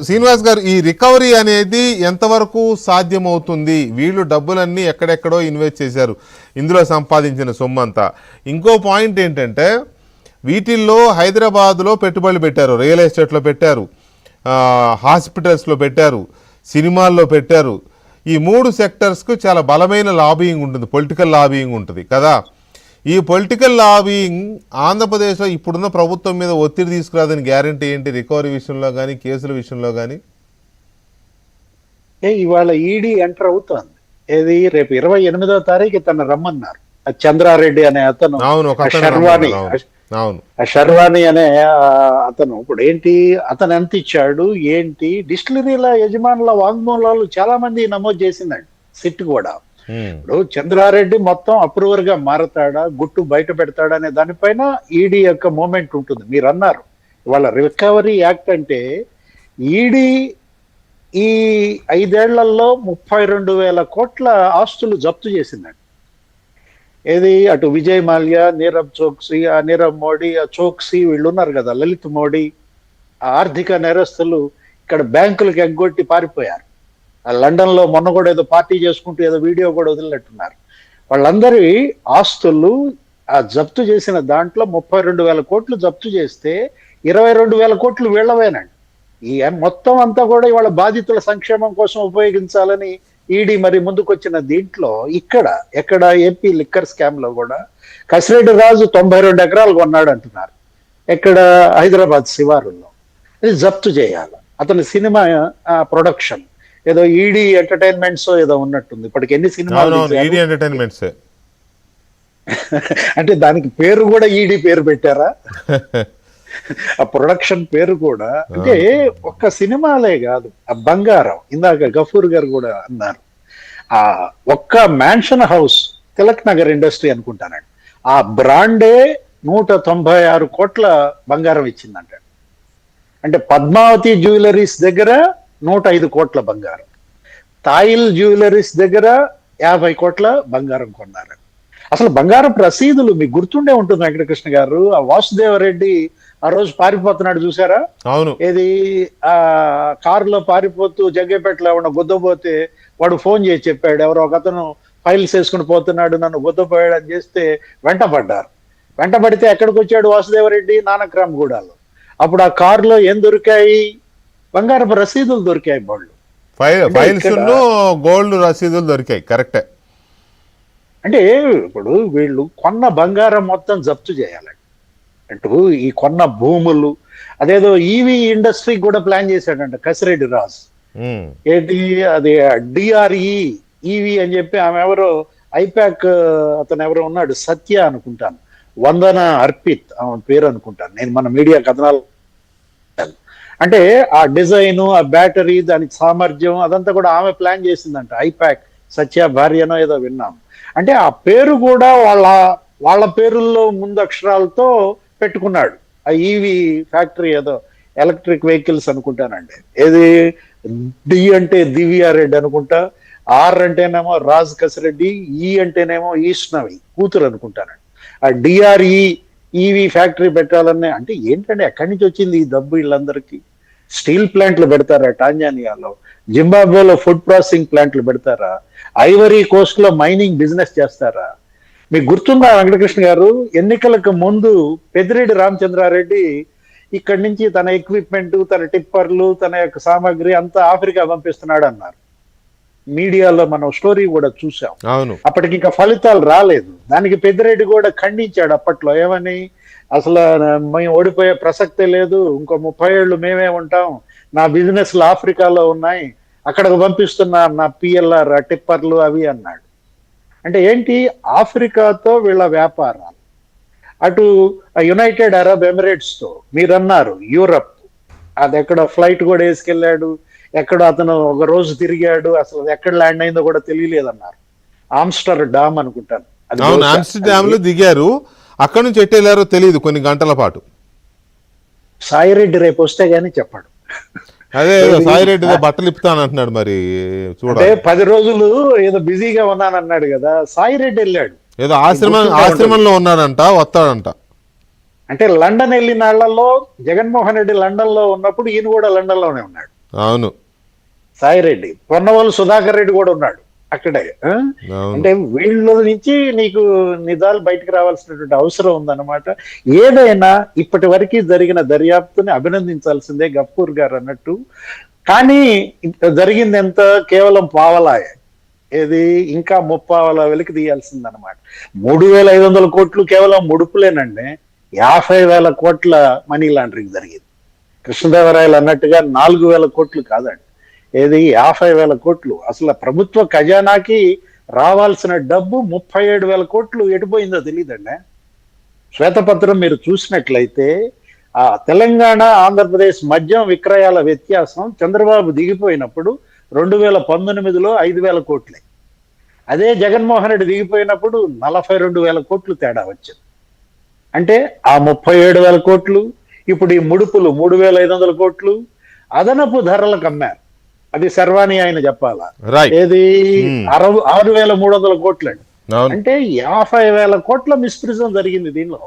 శ్రీనివాస్ గారు, ఈ రికవరీ అనేది ఎంతవరకు సాధ్యమవుతుంది? వీళ్ళు డబ్బులన్నీ ఎక్కడెక్కడో ఇన్వెస్ట్ చేశారు, ఇందులో సంపాదించిన సొమ్ము అంతా. ఇంకో పాయింట్ ఏంటంటే, వీటిల్లో హైదరాబాద్లో పెట్టుబడులు పెట్టారు, రియల్ ఎస్టేట్లో పెట్టారు, హాస్పిటల్స్లో పెట్టారు, సినిమాల్లో పెట్టారు. ఈ 3 సెక్టర్స్కు చాలా బలమైన లాబియింగ్ ఉంటుంది, పొలిటికల్ లాబియింగ్ ఉంటుంది కదా. ఈ పొలిటికల్ లాబియింగ్ ఆంధ్రప్రదేశ్లో ఇప్పుడున్న ప్రభుత్వం మీద ఒత్తిడి తీసుకురాదని గ్యారంటీ ఏంటి? రికవరీ విషయంలో కానీ, కేసుల విషయంలో కానీ. ఇవాళ ఈడీ ఎంటర్ అవుతోంది. ఏది రేపు 28వ తారీఖు తను రమ్మన్నారు. చంద్రారెడ్డి అనే అతను, శర్వాణి అనే అతను. ఇప్పుడు ఏంటి, అతను ఎంత ఇచ్చాడు ఏంటి, డిస్టిలరీల యజమానుల వాంగ్మూలాలు చాలా మంది నమోదు చేసిందండి సిట్ కూడా. ఇప్పుడు చంద్రారెడ్డి మొత్తం అప్రూవర్ గా మారతాడా, గుట్టు బయట పెడతాడా అనే దానిపైన ఈడీ యొక్క మూమెంట్ ఉంటుంది. మీరు అన్నారు ఇవాళ రికవరీ యాక్ట్ అంటే, ఈడీ ఈ 5 ఏళ్లలో 32,000 కోట్ల ఆస్తులు జప్తు చేసిందండి. ఏది అటు విజయ్ మాల్యా, నీరవ్ చోక్సీ, నీరవ్ మోడీ, చోక్సీ వీళ్ళు ఉన్నారు కదా, లలిత్ మోడీ, ఆర్థిక నేరస్తులు ఇక్కడ బ్యాంకులకు ఎగ్గొట్టి పారిపోయారు. లండన్ లో మొన్న కూడా ఏదో పార్టీ చేసుకుంటూ ఏదో వీడియో కూడా వదిలినట్టున్నారు. వాళ్ళందరి ఆస్తులు ఆ జప్తు చేసిన దాంట్లో 32,000 కోట్లు జప్తు చేస్తే 22,000 కోట్లు వీళ్ళవేనండి. ఈ మొత్తం అంతా కూడా ఇవాళ బాధితుల సంక్షేమం కోసం ఉపయోగించాలని ఈడీ మరి ముందుకొచ్చిన దీంట్లో ఎక్కడ ఏపీ లిక్కర్ స్కామ్ లో కూడా కసిరెడ్డి రాజు 92 ఎకరాలు కొన్నాడు అంటున్నారు. ఎక్కడ హైదరాబాద్ శివారుల్లో. ఇది జప్తు చేయాలి. అతని సినిమా ప్రొడక్షన్ ఏదో ఈడీ ఎంటర్టైన్మెంట్స్ ఏదో ఉన్నట్టుంది. ఇప్పటికి ఎన్ని సినిమాలు అంటే దానికి పేరు కూడా ఈడీ పేరు పెట్టారా? ఆ ప్రొడక్షన్ పేరు కూడా. అంటే ఒక్క సినిమాలే కాదు, ఆ బంగారం, ఇందాక గఫూర్ గారు కూడా అన్నారు, ఆ ఒక్క mansion house Tilak Nagar industry అనుకుంటానండి, ఆ బ్రాండే 196 కోట్ల బంగారం ఇచ్చిందంట. అంటే పద్మావతి జ్యువెలరీస్ దగ్గర 105 కోట్ల బంగారం, తాయిల్ జ్యువెలరీస్ దగ్గర 50 కోట్ల బంగారం కొన్నారు. అసలు బంగారపు రసీదులు మీకు గుర్తుండే ఉంటుంది వెంకటకృష్ణ గారు. ఆ వాసుదేవరెడ్డి ఆ రోజు పారిపోతున్నాడు చూసారా? అవును. ఏది ఆ కారులో పారిపోతూ జగ్గేపేటలో ఏమన్నా గుద్దపోతే వాడు ఫోన్ చేసి చెప్పాడు, ఎవరో ఒక అతను ఫైల్స్ వేసుకుని పోతున్నాడు, నన్ను గుద్దపోయాడు అని చేస్తే వెంటపడ్డారు. వెంటపడితే ఎక్కడికి వచ్చాడు వాసుదేవరెడ్డి? నానక్రామ్గూడలో. అప్పుడు ఆ కారులో ఏం దొరికాయి? బంగారపు రసీదులు దొరికాయి. వాళ్ళు ఫైల్స్ గోల్డ్ రసీదులు దొరికాయి. కరెక్టే. అంటే ఇప్పుడు వీళ్ళు కొన్న బంగారం మొత్తం జప్తు చేయాలి. అంటూ ఈ కొన్న భూములు, అదేదో ఈవీ ఇండస్ట్రీ కూడా ప్లాన్ చేశాడంట కసిరెడ్డి రాజు. ఏంటి అది డిఆర్ఈ ఈవీ అని చెప్పి ఆమె ఎవరో ఐపాక్ అతను ఎవరో ఉన్నాడు, సత్య అనుకుంటాను, వందన అర్పిత్ ఆమె పేరు అనుకుంటాను నేను, మన మీడియా కథనాలు. అంటే ఆ డిజైన్, ఆ బ్యాటరీ, దానికి సామర్థ్యం అదంతా కూడా ఆమె ప్లాన్ చేసిందంట. ఐపాక్ సత్య భార్యనో ఏదో విన్నాం. అంటే ఆ పేరు కూడా వాళ్ళ పేరుల్లో ముందు అక్షరాలతో పెట్టుకున్నాడు. ఆ ఈవీ ఫ్యాక్టరీ ఏదో ఎలక్ట్రిక్ వెహికల్స్ అనుకుంటానండి. ఏది డి అంటే దివ్య రెడ్డి అనుకుంటా, ఆర్ అంటేనేమో రాజ్ కసిరెడ్డి, ఈ అంటేనేమో ఈష్ణవి కూతురు అనుకుంటానండి. ఆ డిఆర్ఈ ఈవీ ఫ్యాక్టరీ పెట్టాలనే అంటే ఏంటంటే ఎక్కడి నుంచి వచ్చింది ఈ డబ్బు వీళ్ళందరికీ? స్టీల్ ప్లాంట్లు పెడతారా టాంజానియాలో? జింబాబ్వేలో ఫుడ్ ప్రాసెసింగ్ ప్లాంట్లు పెడతారా? ఐవరీ కోస్ట్ లో మైనింగ్ బిజినెస్ చేస్తారా? మీకు గుర్తుందా వెంకటకృష్ణ గారు, ఎన్నికలకు ముందు పెద్దిరెడ్డి రామచంద్రారెడ్డి ఇక్కడి నుంచి తన ఎక్విప్మెంట్, తన టిప్పర్లు, తన యొక్క సామాగ్రి అంతా ఆఫ్రికా పంపిస్తున్నాడు అన్నారు. మీడియాలో మనం స్టోరీ కూడా చూసాం. అప్పటికి ఇంకా ఫలితాలు రాలేదు. దానికి పెద్దిరెడ్డి కూడా ఖండించాడు అప్పట్లో. ఏమని? అసలు మేము ఓడిపోయే ప్రసక్తే లేదు, ఇంకో 30 ఏళ్ళు మేమే ఉంటాం, నా బిజినెస్లు ఆఫ్రికాలో ఉన్నాయి, అక్కడికి పంపిస్తున్నా నా పిఎల్ఆర్ టిప్పర్లు అవి అన్నాడు. అంటే ఏంటి? ఆఫ్రికాతో వీళ్ళ వ్యాపారాలు, అటు యునైటెడ్ అరబ్ ఎమిరేట్స్ తో, మీరన్నారు యూరప్, అది ఎక్కడ ఫ్లైట్ కూడా వేసుకెళ్ళాడు, ఎక్కడ అతను ఒక రోజు తిరిగాడు, అసలు ఎక్కడ ల్యాండ్ అయిందో కూడా తెలియలేదన్నారు. ఆమ్స్టర్ డామ్ అనుకుంటాను. ఆమ్స్టర్డామ్ లో దిగారు, అక్కడ నుంచి ఎట్టు వెళ్ళారో తెలియదు కొన్ని గంటల పాటు. సాయిరెడ్డి రేపు వస్తే గానీ చెప్పాడు. అదే సాయిరెడ్డి బట్టలు ఇప్పుతానంటున్నాడు. మరి చూడండి, 10 రోజులు ఏదో బిజీగా ఉన్నానన్నాడు కదా. సాయిరెడ్డి వెళ్ళాడు, ఏదో ఆశ్రమంలో ఉన్నాడంట, వస్తాడంట. అంటే లండన్ వెళ్ళిన నాళ్లలో జగన్మోహన్ రెడ్డి లండన్ లో ఉన్నప్పుడు ఈయన కూడా లండన్ లోనే ఉన్నాడు. అవును సాయిరెడ్డి, పొన్నవోలు సుధాకర్ రెడ్డి కూడా ఉన్నాడు అక్కడే. అవును అంటే వీళ్ళ నుంచి నీకు నిజాలు బయటకు రావాల్సినటువంటి అవసరం ఉందన్నమాట. ఏదైనా ఇప్పటి వరకు జరిగిన దర్యాప్తుని అభినందించాల్సిందే గఫూర్ గారు అన్నట్టు. కానీ జరిగింది ఎంత, కేవలం పావలాయే. ఏది ఇంకా ముప్పావల వెలికి తీయాల్సిందనమాట. 3,500 కోట్లు కేవలం ముడుపులేనండి. 50,000 కోట్ల మనీ లాండరింగ్ జరిగింది. కృష్ణదేవరాయలు అన్నట్టుగా 4,000 కోట్లు కాదండి, ఏది 50,000 కోట్లు. అసలు ప్రభుత్వ ఖజానాకి రావాల్సిన డబ్బు 37,000 కోట్లు ఎటుపోయిందో తెలియదండి. శ్వేతపత్రం మీరు చూసినట్లయితే ఆ తెలంగాణ ఆంధ్రప్రదేశ్ మద్యం విక్రయాల వ్యత్యాసం చంద్రబాబు దిగిపోయినప్పుడు 2019లో 5,000 కోట్లే. అదే జగన్మోహన్ రెడ్డి దిగిపోయినప్పుడు 42,000 కోట్లు తేడా వచ్చింది. అంటే ఆ 37,000 కోట్లు ఇప్పుడు ఈ ముడుపులు 3,500 కోట్లు అదనపు ధరలకు అమ్మారు. అది శర్వాణి ఆయన చెప్పాలా, రైట్ ఏది 6,300 కోట్లు అండి. అవును అంటే 50,000 కోట్ల మిస్ప్రిజం జరిగింది దీనిలో.